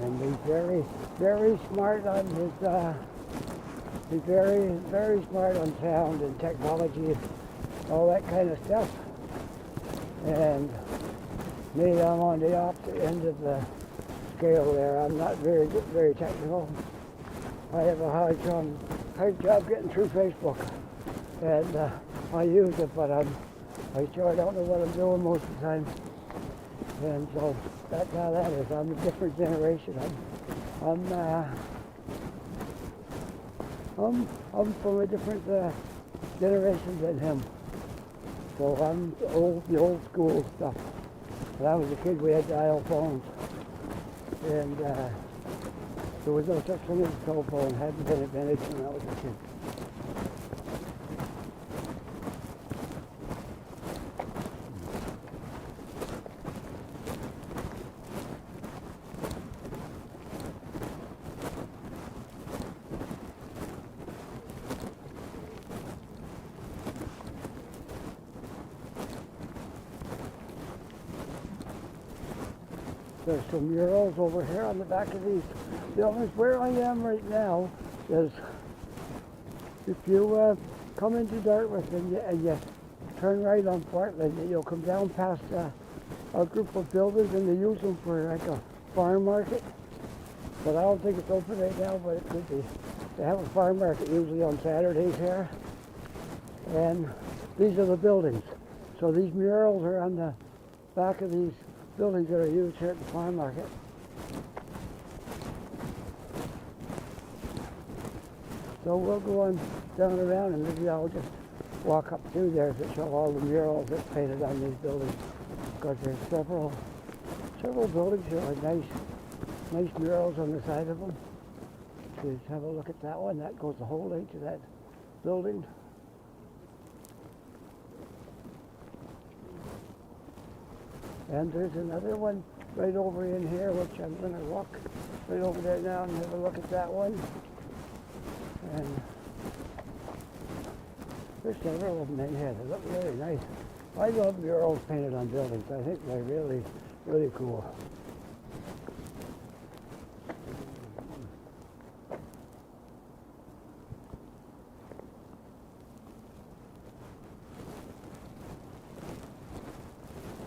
And he's very, very smart on his, he's very, very smart on sound and technology and all that kind of stuff. And me, I'm on the opposite end of the scale there. I'm not very good, very technical. I have a hard job getting through Facebook. And I use it, but I sure don't know what I'm doing most of the time. And so that's how that is. I'm a different generation. I'm from a different generation than him. So I'm the old school stuff. When I was a kid, we had dial phones, and there was no such thing as a cell phone. It hadn't been invented when I was a kid. There's some murals over here on the back of these buildings. Where I am right now is, if you come into Dartmouth and you turn right on Portland, you'll come down past a group of buildings, and they use them for like a farm market. But I don't think it's open right now, but it could be. They have a farm market usually on Saturdays here. And these are the buildings. So these murals are on the back of these buildings that are used here at the farm market. So we'll go on down around, and maybe I'll just walk up through there to show all the murals that's painted on these buildings, because there's several buildings here with nice murals on the side of them. Just have a look at that one. That goes the whole length to that building. And there's another one right over in here, which I'm going to walk right over there now and have a look at that one. And there's several of them in here. They look really nice. I love murals painted on buildings. I think they're really, really cool.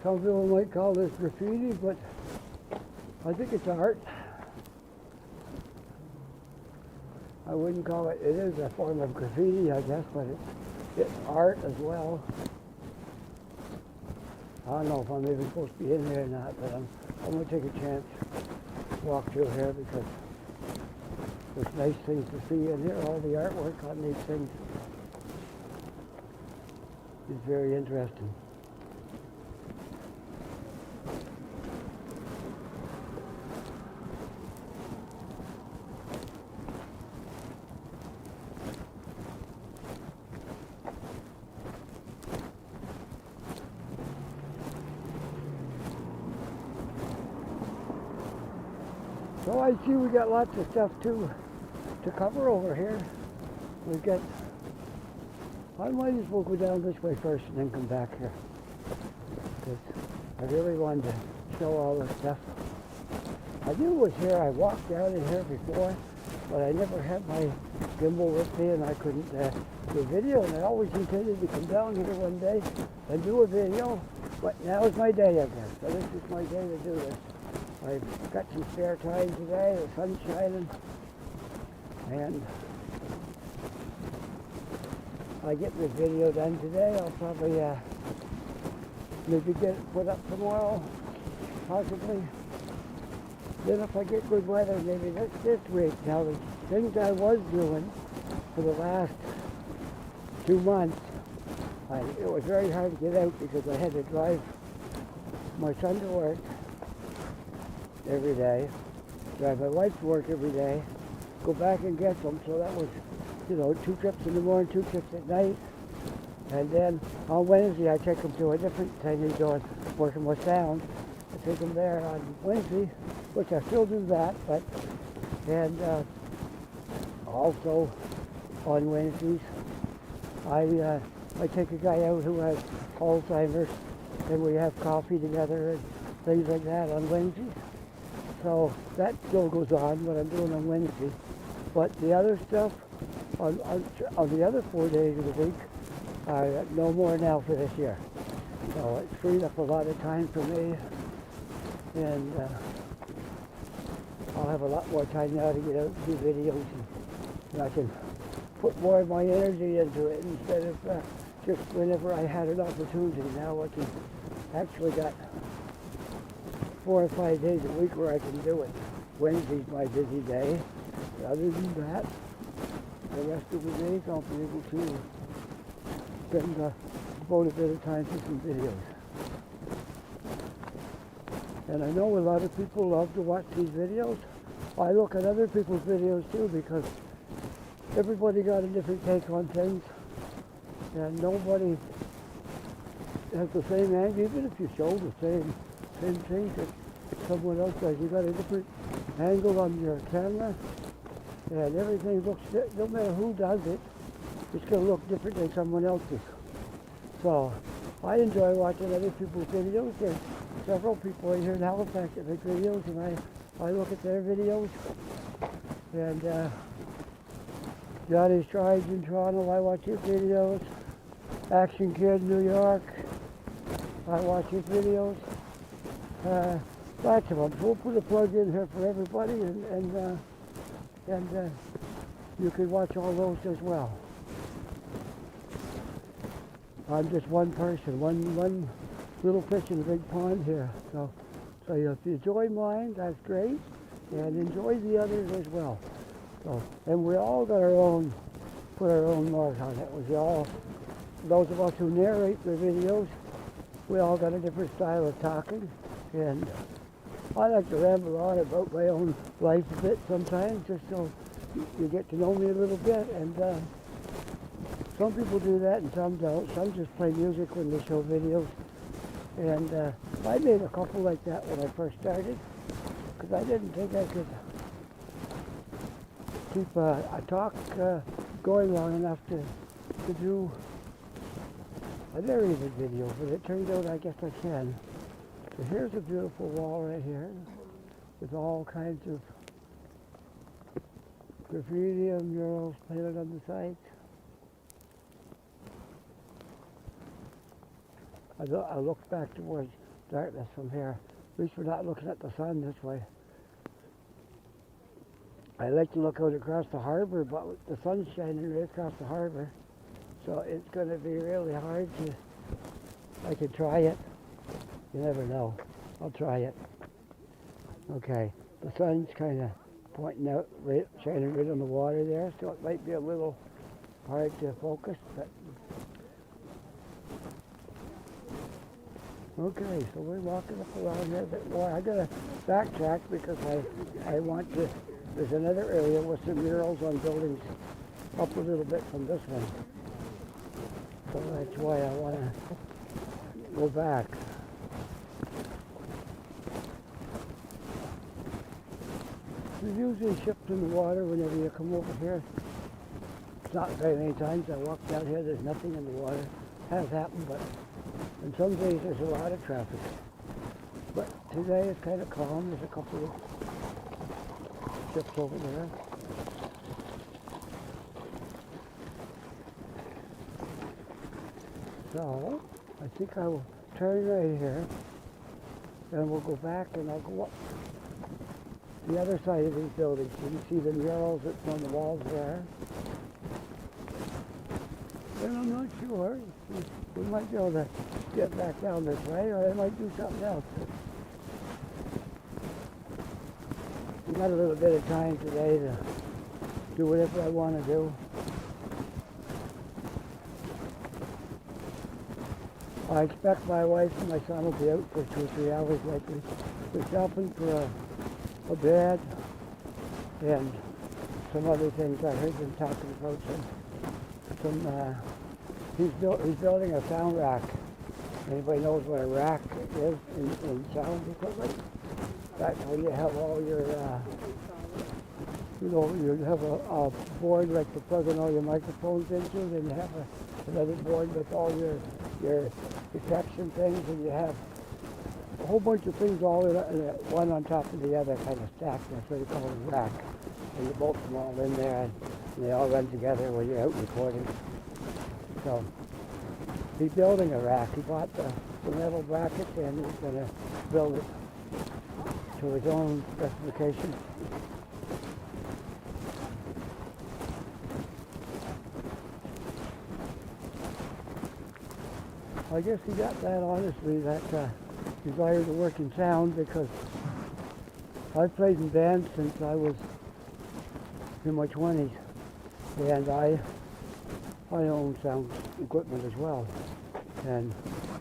Some people might call this graffiti, but I think it's art. I wouldn't call it, it is a form of graffiti, I guess, but it's art as well. I don't know if I'm even supposed to be in there or not, but I'm going to take a chance to walk through here, because there's nice things to see in here. All the artwork on these things is very interesting. So I see we got lots of stuff to cover over here. We've got, I might as well go down this way first and then come back here, because I really wanted to show all this stuff. I knew it was here. I walked down in here before, but I never had my gimbal with me, and I couldn't do a video, and I always intended to come down here one day and do a video, but now is my day, I guess. So this is my day to do this. I've got some spare time today, the sun's shining, and I get this video done today. I'll probably maybe get it put up tomorrow, possibly. Then if I get good weather, maybe this week. Now the things I was doing for the last 2 months, it was very hard to get out because I had to drive my son to work every day, drive my wife to work every day, go back and get them. So that was, 2 trips in the morning, 2 trips at night. And then on Wednesday, I take them to a different thing he's doing, working with sound. I take them there on Wednesday, which I still do that, and also on Wednesdays, I take a guy out who has Alzheimer's, and we have coffee together and things like that on Wednesdays. So that still goes on, what I'm doing on Wednesday. But the other stuff, on the other 4 days of the week, no more now for this year. So it's freed up a lot of time for me, and I'll have a lot more time now to get out and do videos, and I can put more of my energy into it instead of just whenever I had an opportunity. Now I can actually got 4 or 5 days a week where I can do it. Wednesday's my busy day. Other than that, the rest of the days I'll be able to spend devote a bit of time to some videos. And I know a lot of people love to watch these videos. I look at other people's videos too, because everybody got a different take on things, and nobody has the same angle. Even if you show the same thing that someone else does, you got a different angle on your camera, and everything looks, no matter who does it, it's going to look different than someone else's. So I enjoy watching other people's videos. There's several people here in Halifax that make videos, and I look at their videos. And Johnny's Tribes in Toronto, I watch his videos. Action Kid in New York, I watch his videos. Lots of them. We'll put a plug in here for everybody, and you can watch all those as well. I'm just one person, one little fish in a big pond here. So if you enjoy mine, that's great, and enjoy the others as well. So, and we all got put our own mark on it. We all, those of us who narrate the videos, we all got a different style of talking, and I like to ramble on about my own life a bit sometimes, just so you get to know me a little bit. And some people do that and some don't. Some just play music when they show videos. And I made a couple like that when I first started, because I didn't think I could keep a talk going long enough to do a narrated video, but it turned out I guess I can. So here's a beautiful wall right here with all kinds of graffiti and murals painted on the sides. I look back towards darkness from here. At least we're not looking at the sun this way. I like to look out across the harbor, but the sun's shining right across the harbor. So it's going to be really hard to, I could try it. You never know. I'll try it. Okay, the sun's kind of pointing out, right, shining right on the water there, so it might be a little hard to focus, but okay, so we're walking up around here a bit more. I gotta backtrack because I want to, there's another area with some murals on buildings up a little bit from this one. So that's why I want to go back. There's usually ships in the water whenever you come over here. It's not very many times I walk down here, there's nothing in the water. Has happened, but in some days there's a lot of traffic. But today it's kind of calm. There's a couple of ships over there. So I think I will turn right here, and we'll go back and I'll go up the other side of these buildings. You can see the murals that's on the walls there. And I'm not sure. We might be able to get back down this way, or I might do something else. We got a little bit of time today to do whatever I want to do. I expect my wife and my son will be out for 2 or 3 hours likely. We're shopping for a bed and some other things. I heard them talking about he's building a sound rack. Anybody knows what a rack is in sound equipment? That's when you have all your, you have a board like to plug in all your microphones into, then you have another board with all your detection things, and you have whole bunch of things all in one on top of the other, kind of stacked. That's what you call a rack. And you bolt them all in there, and they all run together when you're out recording. So he's building a rack. He bought the metal brackets, and he's going to build it to his own specifications. I guess he got that, honestly, that desire to work in sound, because I've played in bands since I was in my 20s, and I own sound equipment as well, and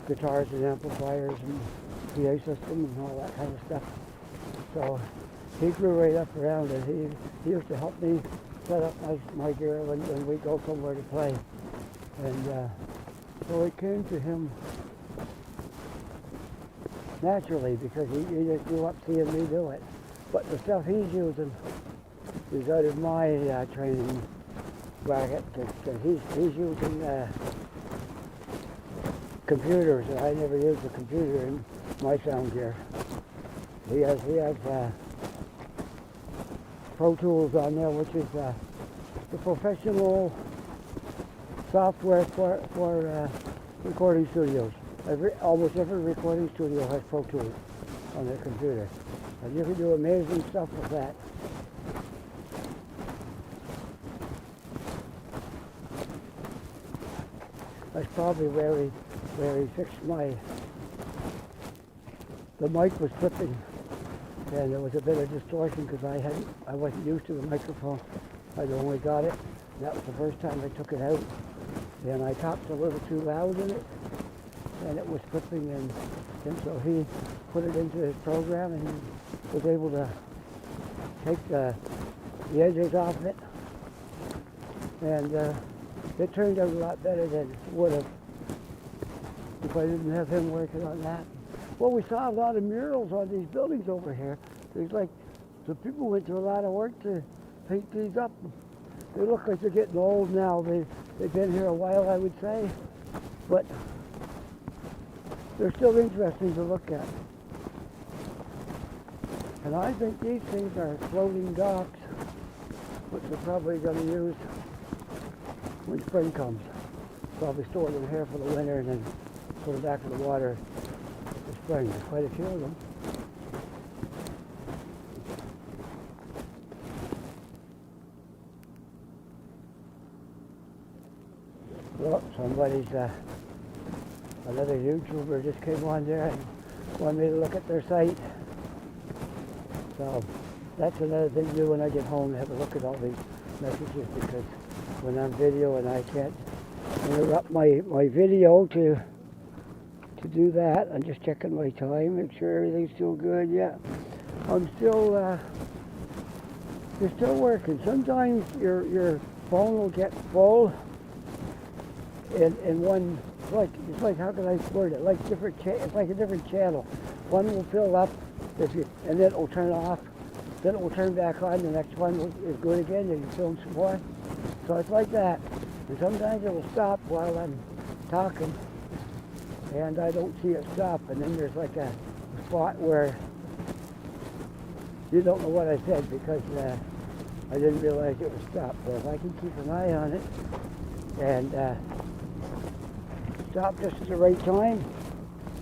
guitars and amplifiers and PA systems and all that kind of stuff. So he grew right up around it. He used to help me set up my gear when we go somewhere to play, and so it came to him naturally, because he just grew up seeing me do it. But the stuff he's using is out of my training bracket, because he's using computers, and I never used a computer in my sound gear. He has Pro Tools on there, which is the professional software for recording studios. Almost every recording studio has Pro Tools on their computer, and you can do amazing stuff with that. That's probably where he fixed the mic was clipping, and there was a bit of distortion because I wasn't used to the microphone. I'd only got it. That was the first time I took it out, and I talked a little too loud in it, and it was clipping, and so he put it into his program, and he was able to take the edges off it, and it turned out a lot better than it would have if I didn't have him working on that. Well, we saw a lot of murals on these buildings over here. There's like, the people went to a lot of work to paint these up. They look like they're getting old now. They've been here a while, I would say, but they're still interesting to look at. And I think these things are floating docks, which we're probably going to use when spring comes. Probably store them here for the winter and then put them back in the water for spring. There's quite a few of them. Well, somebody's, another YouTuber just came on there and wanted me to look at their site. So that's another thing to do when I get home, to have a look at all these messages, because when I'm videoing, I can't interrupt my video to do that. I'm just checking my time, make sure everything's still good. Yeah, I'm still, you're still working. Sometimes your phone will get full in one, it's like, how can I word it? Like it's like a different channel. One will fill up, and then it will turn off. Then it will turn back on. The next one is good again, and you film some more. So it's like that. And sometimes it will stop while I'm talking, and I don't see it stop. And then there's like a spot where you don't know what I said, because I didn't realize it was stopped. But if I can keep an eye on it and stop just at the right time,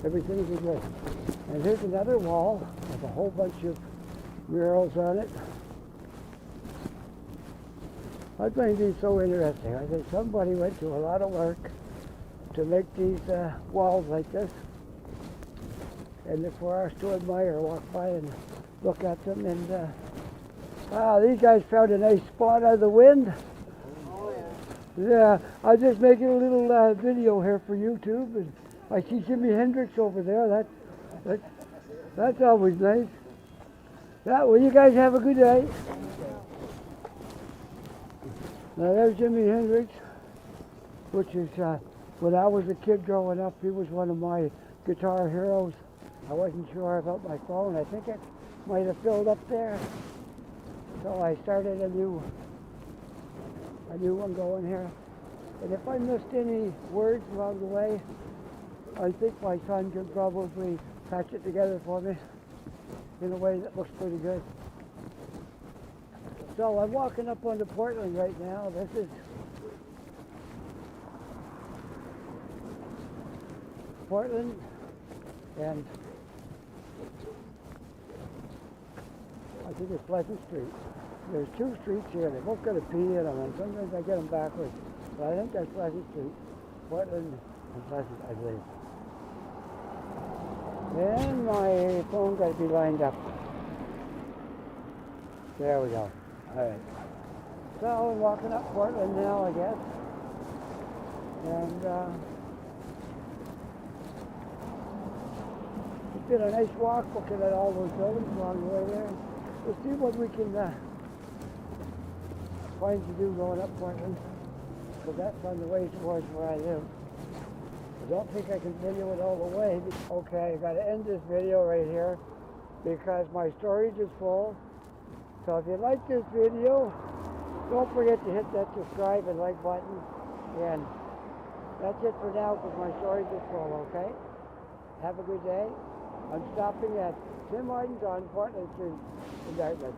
everything will be good. And here's another wall with a whole bunch of murals on it. I find these so interesting. I think somebody went to a lot of work to make these walls like this, and they're for us to admire, walk by and look at them. And wow, these guys found a nice spot out of the wind. Yeah, I'm just making a little video here for YouTube, and I see Jimi Hendrix over there. That's always nice. Yeah, well, you guys have a good day. Now there's Jimi Hendrix, which is, when I was a kid growing up, he was one of my guitar heroes. I wasn't sure about my phone. I think it might have filled up there. So I started a new one going here. And if I missed any words along the way, I think my son can probably patch it together for me in a way that looks pretty good. So I'm walking up onto Portland right now. This is Portland, and I think it's Pleasant Street. There's two streets here. They both got a P in them, and sometimes I get them backwards. But I think that's Pleasant Street. Portland and Pleasant, I believe. Then my phone got to be lined up. There we go. All right. So I'm walking up Portland now, I guess. And it's been a nice walk looking at all those buildings along the way there. We'll see what we can find to do going up Portland. Because that's on the way towards where I live. I don't think I can video it all the way. Okay, I got to end this video right here because my storage is full. So if you like this video, don't forget to hit that subscribe and like button. And that's it for now because my storage is full, okay? Have a good day. I'm stopping at Tim Hortons on Portland Street in Dartmouth.